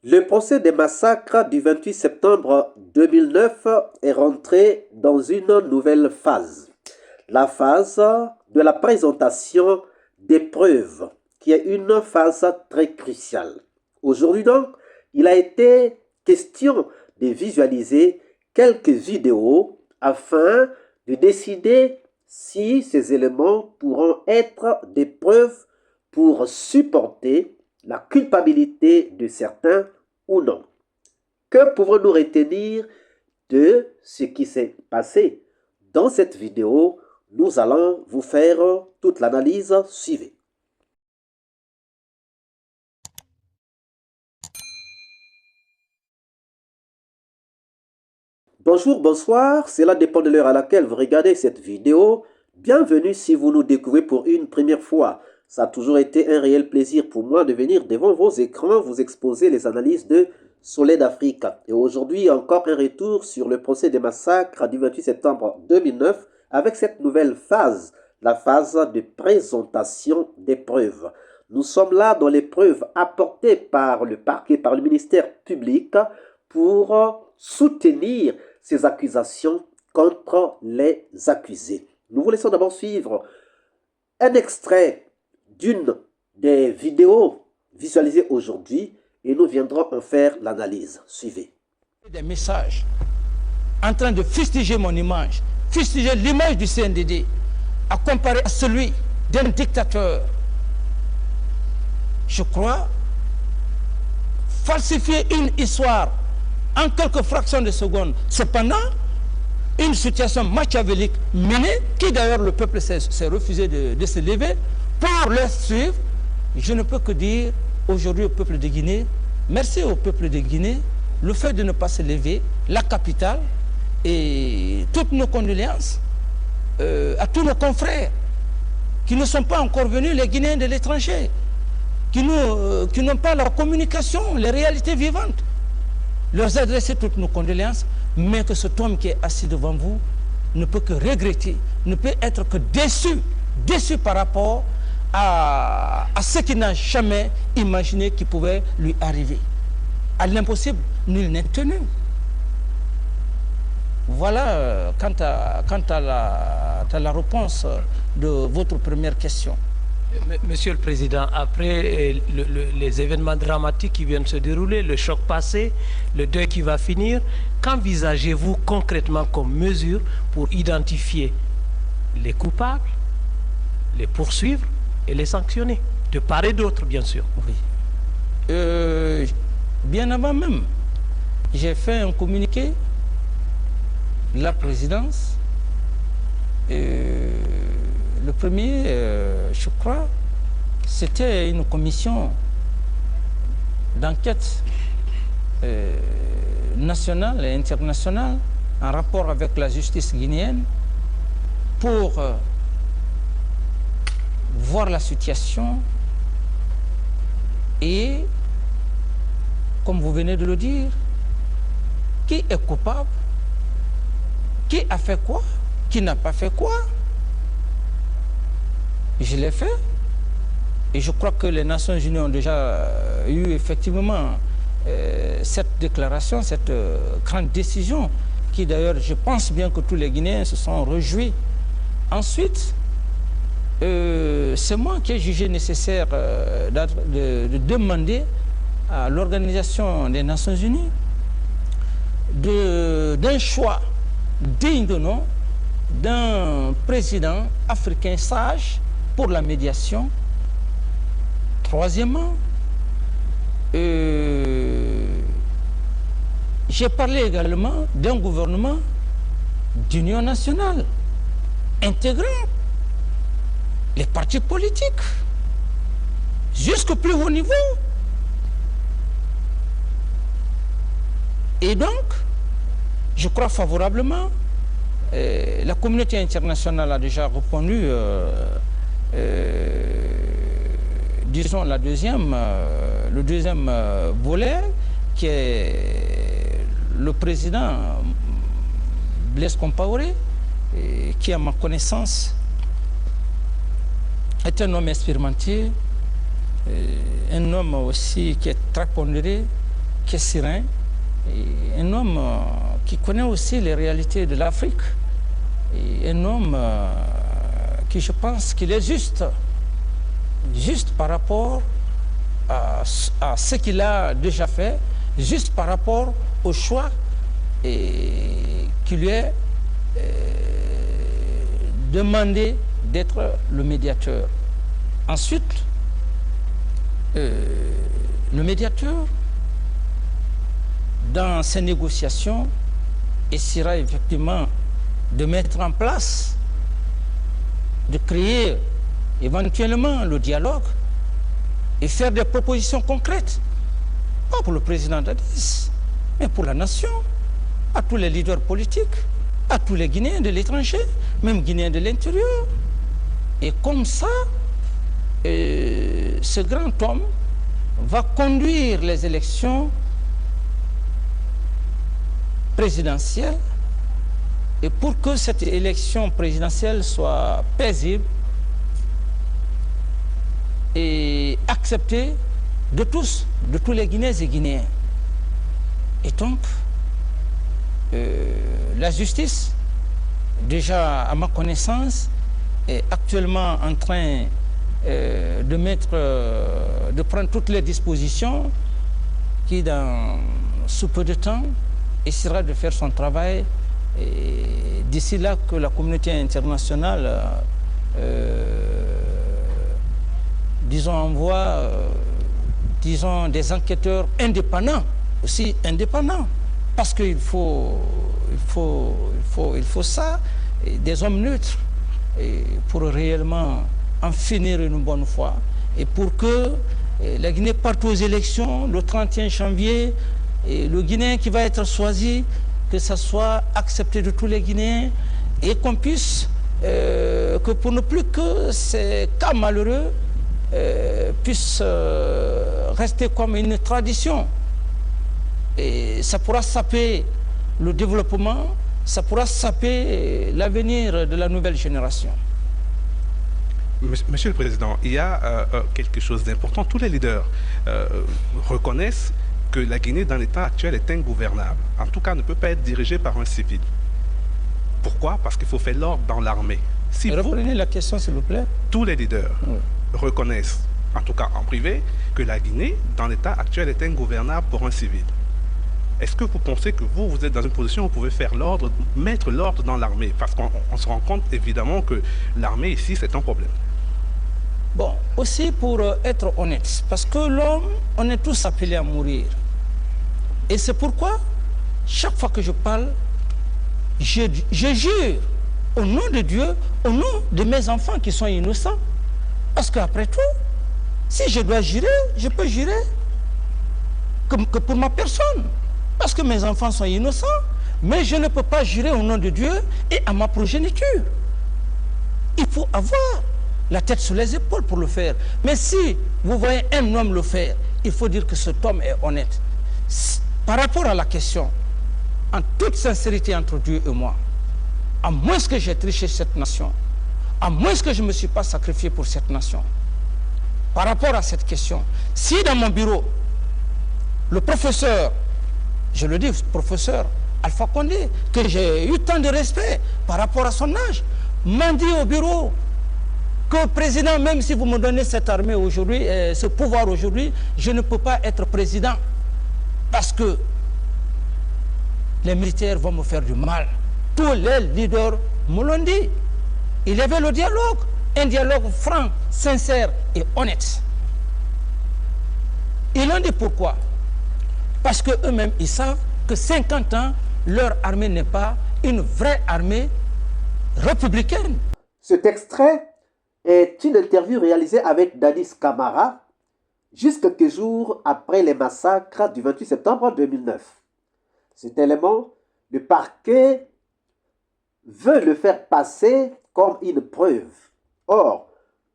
Le procès des massacres du 28 septembre 2009 est rentré dans une nouvelle phase, la phase de la présentation des preuves, qui est une phase très cruciale. Aujourd'hui donc, il a été question de visualiser quelques vidéos afin de décider si ces éléments pourront être des preuves pour supporter la culpabilité de certains ou non. Que pouvons-nous retenir de ce qui s'est passé? Dans cette vidéo, nous allons vous faire toute l'analyse. Suivez. Bonjour, bonsoir, cela dépend de l'heure à laquelle vous regardez cette vidéo. Bienvenue si vous nous découvrez pour une première fois. Ça a toujours été un réel plaisir pour moi de venir devant vos écrans vous exposer les analyses de Soleil d'Afrique. Et aujourd'hui, encore un retour sur le procès des massacres du 28 septembre 2009 avec cette nouvelle phase, la phase de présentation des preuves. Nous sommes là dans les preuves apportées par le parquet, par le ministère public pour soutenir ces accusations contre les accusés. Nous vous laissons d'abord suivre un extrait d'une des vidéos visualisées aujourd'hui et nous viendrons en faire l'analyse. Suivez. Des messages en train de fustiger mon image, fustiger l'image du CNDD, à comparer à celui d'un dictateur. Je crois falsifier une histoire en quelques fractions de secondes. Cependant, une situation machiavélique menée, qui d'ailleurs le peuple s'est refusé de se lever pour le suivre. Je ne peux que dire aujourd'hui au peuple de Guinée, merci au peuple de Guinée, le fait de ne pas se lever, la capitale, et toutes nos condoléances à tous nos confrères qui ne sont pas encore venus, les Guinéens de l'étranger, qui n'ont pas la communication, les réalités vivantes. Leur adresser toutes nos condoléances, mais que cet homme qui est assis devant vous ne peut que regretter, ne peut être que déçu par rapport à ce qu'il n'a jamais imaginé qui pouvait lui arriver. À l'impossible, nul n'est tenu. Voilà quant à la réponse de votre première question. Monsieur le Président, après les événements dramatiques qui viennent se dérouler, le choc passé, le deuil qui va finir, qu'envisagez-vous concrètement comme mesure pour identifier les coupables, les poursuivre et les sanctionner, de part et d'autre, bien sûr? Oui. Bien avant même, j'ai fait un communiqué de la présidence. Le premier, je crois, c'était une commission d'enquête nationale et internationale en rapport avec la justice guinéenne pour voir la situation et, comme vous venez de le dire, qui est coupable, qui a fait quoi, qui n'a pas fait quoi. Je l'ai fait et je crois que les Nations Unies ont déjà eu effectivement cette déclaration, cette grande décision qui d'ailleurs, je pense bien que tous les Guinéens se sont réjouis. Ensuite, c'est moi qui ai jugé nécessaire de demander à l'Organisation des Nations Unies d'un choix digne de nom d'un président africain sage pour la médiation. Troisièmement, j'ai parlé également d'un gouvernement d'union nationale intégrant les partis politiques jusqu'au plus haut niveau. Et donc, je crois favorablement, la communauté internationale a déjà répondu, disons le deuxième volet, qui est le président Blaise Compaoré, qui à ma connaissance est un homme expérimenté, un homme aussi qui est très pondéré, qui est serein, et un homme qui connaît aussi les réalités de l'Afrique, et un homme qui, je pense qu'il est juste par rapport à ce qu'il a déjà fait, juste par rapport au choix qui lui est demandé d'être le médiateur. Ensuite, le médiateur, dans ses négociations, essaiera effectivement de mettre en place, de créer éventuellement le dialogue et faire des propositions concrètes, pas pour le président Dadis, mais pour la nation, à tous les leaders politiques, à tous les Guinéens de l'étranger, même Guinéens de l'intérieur. Et comme ça, ce grand homme va conduire les élections présidentielle, et pour que cette élection présidentielle soit paisible et acceptée de tous les Guinéens et Guinéens. Et donc, la justice, déjà à ma connaissance, est actuellement en train de prendre toutes les dispositions qui, sous peu de temps, essaiera de faire son travail, et d'ici là que la communauté internationale envoie des enquêteurs indépendants, aussi indépendants, parce qu'il faut ça, des hommes neutres, pour réellement en finir une bonne fois, et pour que la Guinée parte aux élections le 31 janvier, et le Guinéen qui va être choisi, que ça soit accepté de tous les Guinéens, et qu'on puisse, que pour ne plus que ces cas malheureux puissent rester comme une tradition. Et ça pourra saper le développement, ça pourra saper l'avenir de la nouvelle génération. Monsieur le Président, il y a quelque chose d'important. Tous les leaders reconnaissent que la Guinée, dans l'état actuel, est ingouvernable. En tout cas, ne peut pas être dirigée par un civil. Pourquoi? Parce qu'il faut faire l'ordre dans l'armée. Si reprenez la question, s'il vous plaît. Tous les leaders reconnaissent, en tout cas en privé, que la Guinée, dans l'état actuel, est ingouvernable pour un civil. Est-ce que vous pensez que vous êtes dans une position où vous pouvez faire l'ordre, mettre l'ordre dans l'armée? Parce qu'on se rend compte évidemment que l'armée ici, c'est un problème. Bon, aussi pour être honnête, parce que l'homme, on est tous appelés à mourir. Et c'est pourquoi, chaque fois que je parle, je jure au nom de Dieu, au nom de mes enfants qui sont innocents. Parce qu'après tout, si je dois jurer, je peux jurer que pour ma personne. Parce que mes enfants sont innocents, mais je ne peux pas jurer au nom de Dieu et à ma progéniture. Il faut avoir la tête sur les épaules pour le faire. Mais si vous voyez un homme le faire, il faut dire que cet homme est honnête. Par rapport à la question, en toute sincérité entre Dieu et moi, à moins que j'ai triché cette nation, à moins que je ne me suis pas sacrifié pour cette nation, par rapport à cette question, si dans mon bureau, le professeur, je le dis, professeur Alpha Condé, que j'ai eu tant de respect par rapport à son âge, m'a dit au bureau que président, même si vous me donnez cette armée aujourd'hui, ce pouvoir aujourd'hui, je ne peux pas être président parce que les militaires vont me faire du mal. Tous les leaders me l'ont dit. Il y avait le dialogue, un dialogue franc, sincère et honnête. Ils l'ont dit pourquoi? Parce qu'eux-mêmes, ils savent que 50 ans, leur armée n'est pas une vraie armée républicaine. Cet extrait est une interview réalisée avec Dadis Camara juste quelques jours après les massacres du 28 septembre 2009. Cet élément, le parquet veut le faire passer comme une preuve. Or,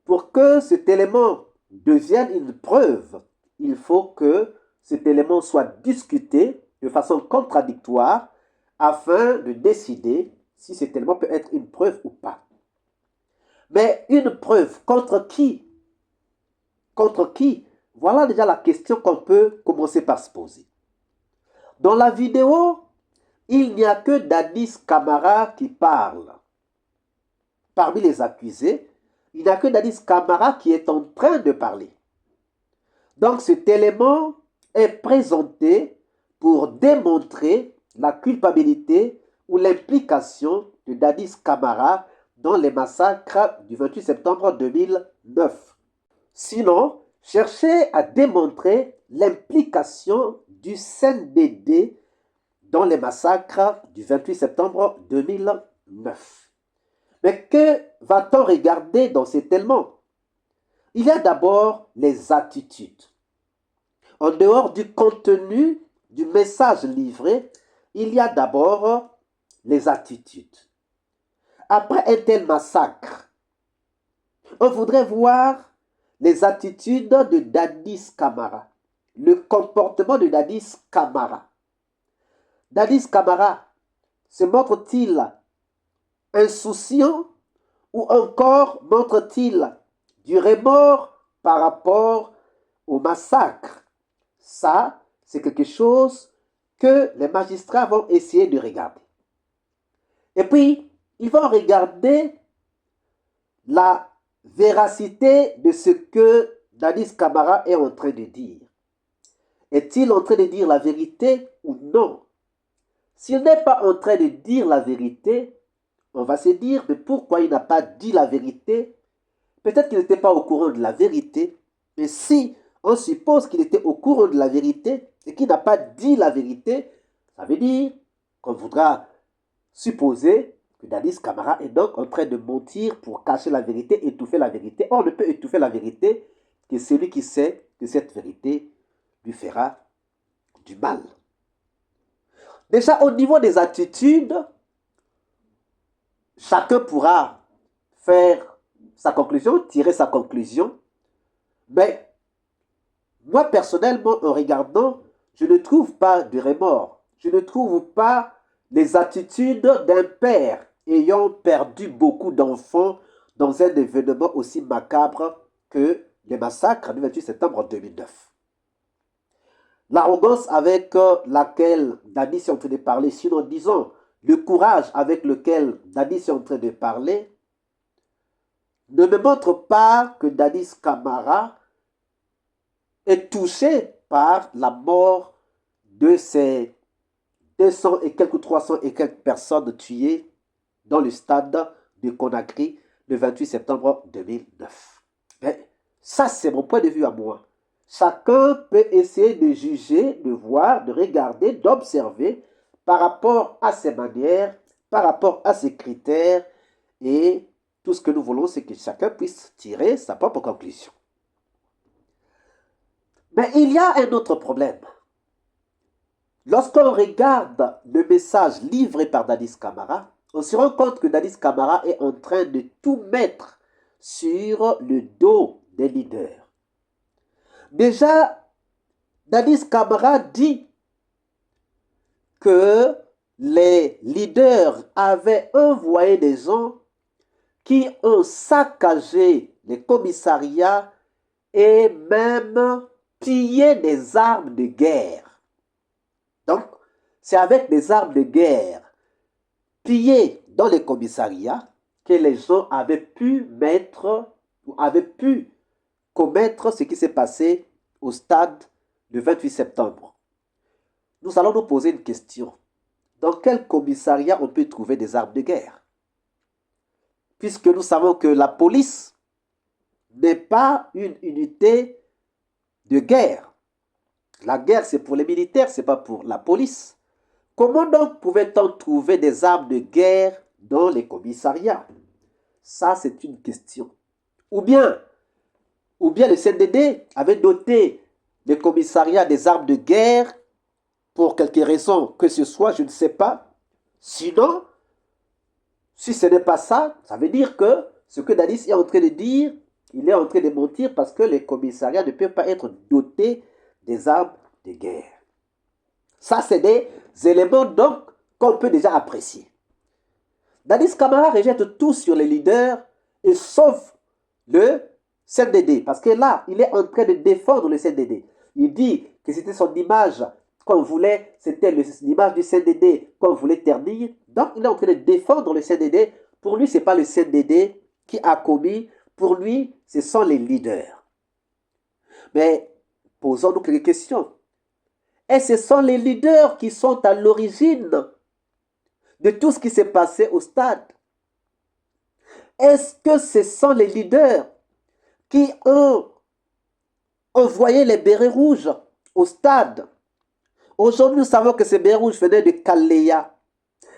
pour que cet élément devienne une preuve, il faut que cet élément soit discuté de façon contradictoire afin de décider si cet élément peut être une preuve ou pas. Mais une preuve contre qui? Contre qui? Voilà déjà la question qu'on peut commencer par se poser. Dans la vidéo, il n'y a que Dadis Camara qui parle. Parmi les accusés, il n'y a que Dadis Camara qui est en train de parler. Donc cet élément est présenté pour démontrer la culpabilité ou l'implication de Dadis Camara dans les massacres du 28 septembre 2009. Sinon, cherchez à démontrer l'implication du CNDD dans les massacres du 28 septembre 2009. Mais que va-t-on regarder dans cet élément? Il y a d'abord les attitudes. En dehors du contenu du message livré, il y a d'abord les attitudes. Après un tel massacre, on voudrait voir les attitudes de Dadis Camara, le comportement de Dadis Camara. Dadis Camara se montre-t-il insouciant ou encore montre-t-il du remords par rapport au massacre? Ça, c'est quelque chose que les magistrats vont essayer de regarder. Et puis, ils vont regarder la véracité de ce que Dadis Camara est en train de dire. Est-il en train de dire la vérité ou non? S'il n'est pas en train de dire la vérité, on va se dire, mais pourquoi il n'a pas dit la vérité? Peut-être qu'il n'était pas au courant de la vérité, mais si on suppose qu'il était au courant de la vérité et qu'il n'a pas dit la vérité, ça veut dire qu'on voudra supposer que Dadis Camara est donc en train de mentir pour cacher la vérité, étouffer la vérité. Or, on ne peut étouffer la vérité que celui qui sait que cette vérité lui fera du mal. Déjà, au niveau des attitudes, chacun pourra faire sa conclusion, tirer sa conclusion. Mais moi, personnellement, en regardant, je ne trouve pas de remords. Je ne trouve pas les attitudes d'un père ayant perdu beaucoup d'enfants dans un événement aussi macabre que les massacres du 28 septembre 2009. L'arrogance avec laquelle Dadis est en train de parler, sinon disons le courage avec lequel Dadis est en train de parler, ne me montre pas que Dadis Camara est touché par la mort de ces 200 et quelques 300 et quelques personnes tuées dans le stade de Conakry le 28 septembre 2009. Mais ça, c'est mon point de vue à moi. Chacun peut essayer de juger, de voir, de regarder, d'observer par rapport à ses manières, par rapport à ses critères, et tout ce que nous voulons, c'est que chacun puisse tirer sa propre conclusion. Mais il y a un autre problème. Lorsqu'on regarde le message livré par Dadis Camara, on se rend compte que Dadis Camara est en train de tout mettre sur le dos des leaders. Déjà, Dadis Camara dit que les leaders avaient envoyé des gens qui ont saccagé les commissariats et même pillé des armes de guerre. Donc, c'est avec des armes de guerre pillées dans les commissariats que les gens avaient pu commettre ce qui s'est passé au stade le 28 septembre. Nous allons nous poser une question. Dans quel commissariat on peut trouver des armes de guerre? Puisque nous savons que la police n'est pas une unité de guerre. La guerre, c'est pour les militaires, ce n'est pas pour la police. Comment donc pouvait-on trouver des armes de guerre dans les commissariats? Ça, c'est une question. Ou bien le CNDD avait doté les commissariats des armes de guerre pour quelque raison que ce soit, je ne sais pas. Sinon, si ce n'est pas ça, ça veut dire que ce que Dadis est en train de dire, il est en train de mentir parce que les commissariats ne peuvent pas être dotés des armes de guerre. Ça, c'est des éléments donc qu'on peut déjà apprécier. Dadis Camara rejette tout sur les leaders et sauf le CNDD. Parce que là, il est en train de défendre le CNDD. Il dit que c'était son image qu'on voulait, c'était l'image du CNDD qu'on voulait ternir. Donc, il est en train de défendre le CNDD. Pour lui, ce n'est pas le CNDD qui a commis. Pour lui, ce sont les leaders. Mais posons-nous quelques questions. Et ce sont les leaders qui sont à l'origine de tout ce qui s'est passé au stade. Est-ce que ce sont les leaders qui ont envoyé les bérets rouges au stade? Aujourd'hui, nous savons que ces bérets rouges venaient de Kaleya.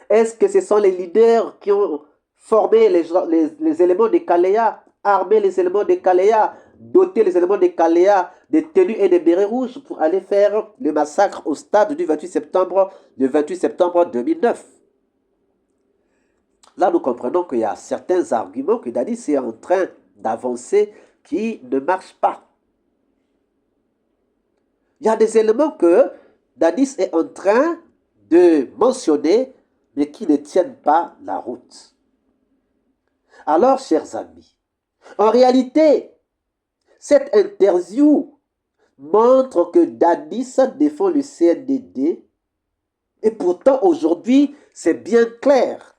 Est-ce que ce sont les leaders qui ont formé les éléments de Kaleya, armé les éléments de Kaleya, doté les éléments de Kaleya de tenues et de bérets rouges pour aller faire le massacre au stade du 28 septembre 2009? Là, nous comprenons qu'il y a certains arguments que Dadis est en train d'avancer qui ne marchent pas. Il y a des éléments que Dadis est en train de mentionner, mais qui ne tiennent pas la route. Alors, chers amis, en réalité, cette interview montre que Dadis défend le CNDD, et pourtant, aujourd'hui, c'est bien clair.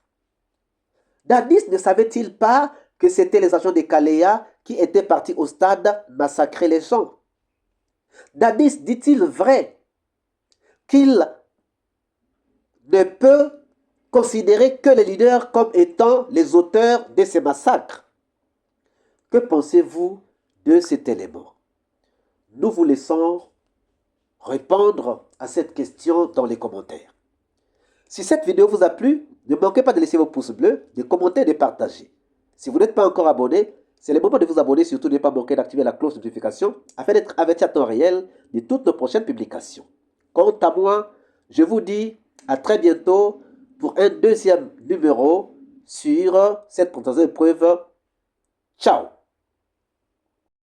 Dadis ne savait-il pas que c'était les agents de Kaleya qui étaient partis au stade massacrer les gens? Dadis dit-il vrai qu'il ne peut considérer que les leaders comme étant les auteurs de ces massacres? Que pensez-vous de cet élément? Nous vous laissons répondre à cette question dans les commentaires. Si cette vidéo vous a plu, ne manquez pas de laisser vos pouces bleus, de commenter et de partager. Si vous n'êtes pas encore abonné, c'est le moment de vous abonner, surtout ne pas manquer d'activer la cloche de notification afin d'être averti à temps réel de toutes nos prochaines publications. Quant à moi, je vous dis à très bientôt pour un deuxième numéro sur cette présentation de preuve. Ciao!